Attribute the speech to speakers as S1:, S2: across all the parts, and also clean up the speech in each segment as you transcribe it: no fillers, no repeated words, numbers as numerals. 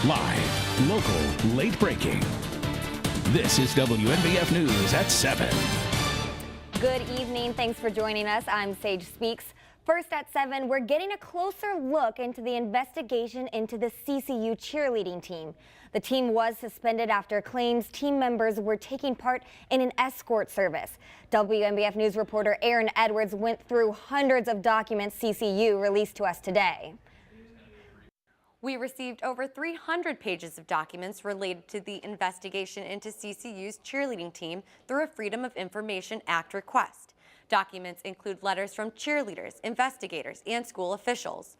S1: Live, local, late breaking. This is WMBF News at 7.
S2: Good evening. Thanks for joining us. I'm Sage Speaks. First at 7, we're getting a closer look into the investigation into the CCU cheerleading team. The team was suspended after claims team members were taking part in an escort service. WMBF News reporter Aaron Edwards went through hundreds of documents CCU released to us today.
S3: We received over 300 pages of documents related to the investigation into CCU's cheerleading team through a Freedom of Information Act request. Documents include letters from cheerleaders, investigators, and school officials,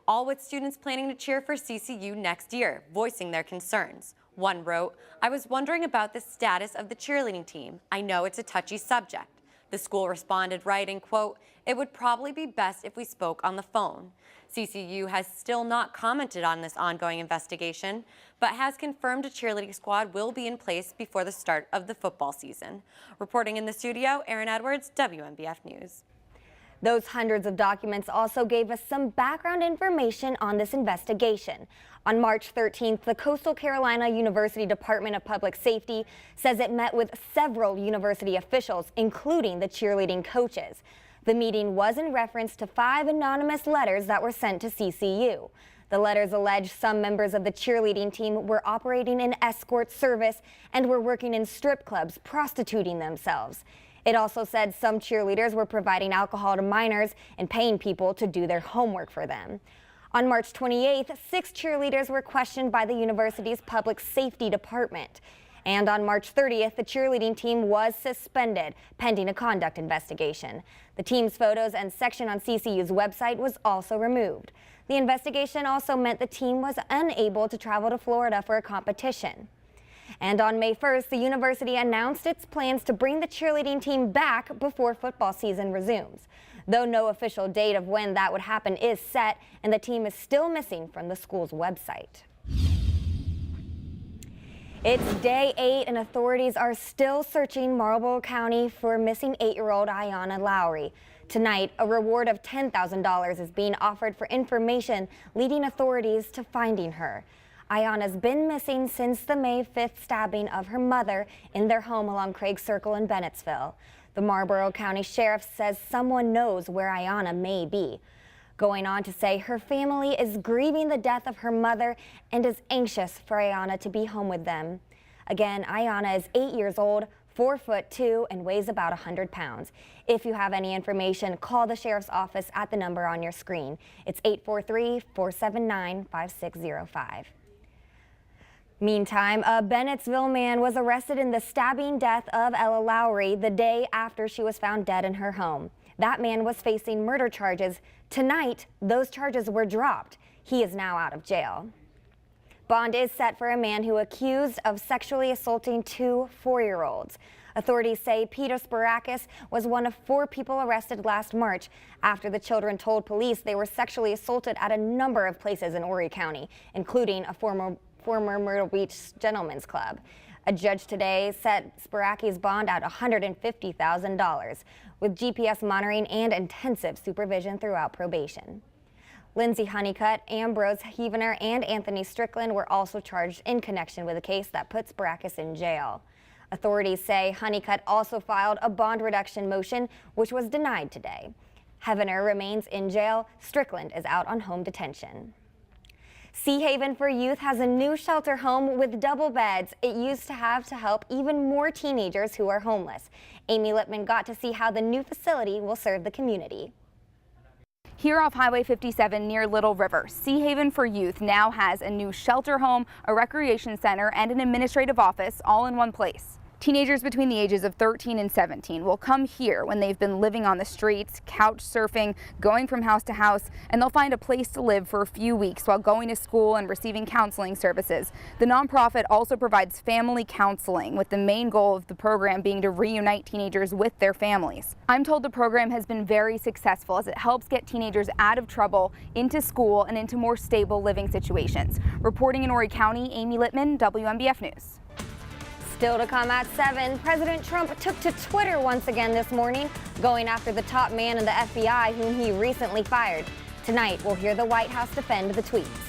S3: all with students planning to cheer for CCU next year, voicing their concerns. One wrote, "I was wondering about the status of the cheerleading team. I know it's a touchy subject." The school responded writing, quote, "It would probably be best if we spoke on the phone." CCU has still not commented on this ongoing investigation, but has confirmed a cheerleading squad will be in place before the start of the football season. Reporting in the studio, Aaron Edwards, WMBF News.
S2: Those hundreds of documents also gave us some background information on this investigation. On March 13th, the Coastal Carolina University Department of Public Safety says it met with several university officials, including the cheerleading coaches. The meeting was in reference to 5 anonymous letters that were sent to CCU. The letters allege some members of the cheerleading team were operating an escort service and were working in strip clubs, prostituting themselves. It also said some cheerleaders were providing alcohol to minors and paying people to do their homework for them. On March 28th, 6 cheerleaders were questioned by the university's public safety department. And on March 30th, the cheerleading team was suspended pending a conduct investigation. The team's photos and section on CCU's website was also removed. The investigation also meant the team was unable to travel to Florida for a competition. And on May 1st, the university announced its plans to bring the cheerleading team back before football season resumes. Though no official date of when that would happen is set, and the team is still missing from the school's website. It's day 8 and authorities are still searching Marlborough County for missing 8-year-old Ayanna Lowry. Tonight, a reward of $10,000 is being offered for information leading authorities to finding her. Ayanna's been missing since the May 5th stabbing of her mother in their home along Craig Circle in Bennettsville. The Marlborough County Sheriff says someone knows where Ayanna may be. Going on to say her family is grieving the death of her mother and is anxious for Ayanna to be home with them. Again, Ayanna is 8 years old, 4'2", and weighs about 100 pounds. If you have any information, call the sheriff's office at the number on your screen. It's 843-479-5605. Meantime, a Bennettsville man was arrested in the stabbing death of Ella Lowry the day after she was found dead in her home. That man was facing murder charges. Tonight, those charges were dropped. He is now out of jail. Bond is set for a man who accused of sexually assaulting 2 4-year-olds. Authorities say Peter Sparakis was one of 4 people arrested last March after the children told police they were sexually assaulted at a number of places in Horry County, including a former Myrtle Beach Gentlemen's Club. A judge today set Sparakis' bond at $150,000 with GPS monitoring and intensive supervision throughout probation. Lindsay Honeycutt, Ambrose Heavener, and Anthony Strickland were also charged in connection with a case that put Sparakis in jail. Authorities say Honeycutt also filed a bond reduction motion, which was denied today. Heavener remains in jail. Strickland is out on home detention. Sea Haven for Youth has a new shelter home with double beds it used to have to help even more teenagers who are homeless. Amy Lippman got to see how the new facility will serve the community.
S4: Here off Highway 57 near Little River, Sea Haven for Youth now has a new shelter home, a recreation center, and an administrative office all in one place. Teenagers between the ages of 13 and 17 will come here when they've been living on the streets, couch surfing, going from house to house, and they'll find a place to live for a few weeks while going to school and receiving counseling services. The nonprofit also provides family counseling, with the main goal of the program being to reunite teenagers with their families. I'm told the program has been very successful as it helps get teenagers out of trouble, into school, and into more stable living situations. Reporting in Horry County, Amy Lippman, WMBF News.
S2: Still to come at 7, President Trump took to Twitter once again this morning, going after the top man in the FBI whom he recently fired. Tonight, we'll hear the White House defend the tweets.